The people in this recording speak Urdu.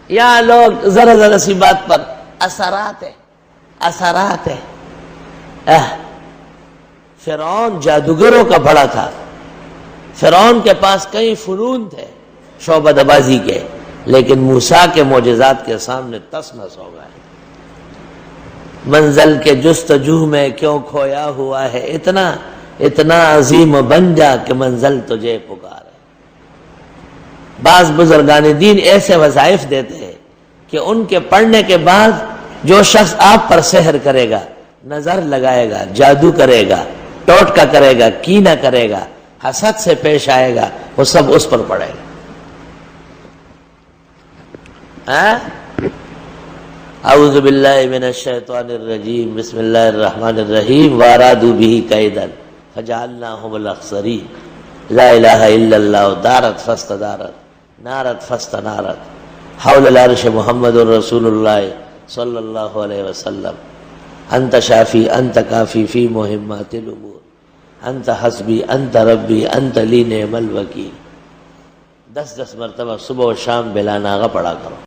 یہاں لوگ ذرا ذرا سی بات پر اثرات ہے. فرعون جادوگروں کا بڑا تھا. فرعون کے پاس کئی فنون تھے شعبہ دبازی کے، لیکن موسیٰ کے معجزات کے سامنے تس نس ہو گئے. منزل کے جستجو میں کیوں کھویا ہوا ہے اتنا عظیم بن جا کہ منزل تجھے پکارے. بعض بزرگان دین ایسے وظائف دیتے ہیں کہ ان کے پڑھنے کے بعد جو شخص آپ پر سحر کرے گا، نظر لگائے گا، جادو کرے گا، ٹوٹکا کرے گا، کینہ کرے گا، حسد سے پیش آئے گا، وہ سب اس پر پڑے گا. اعوذ باللہ من الشیطان الرجیم بسم اللہ الرحمن الرحیم وارادوا به کیدا فجعلناهم الاخسرین لا الہ الا اللہ دارت فاستدارت نارت فاستنارت حول العرش محمد رسول اللہ صلی اللہ علیہ وسلم انت شافی انت کافی فی مہمات الامور انت حسبی انت ربی انت لی نعم الوکیل. 10 مرتبہ صبح و شام بلا ناغہ پڑھا کرو.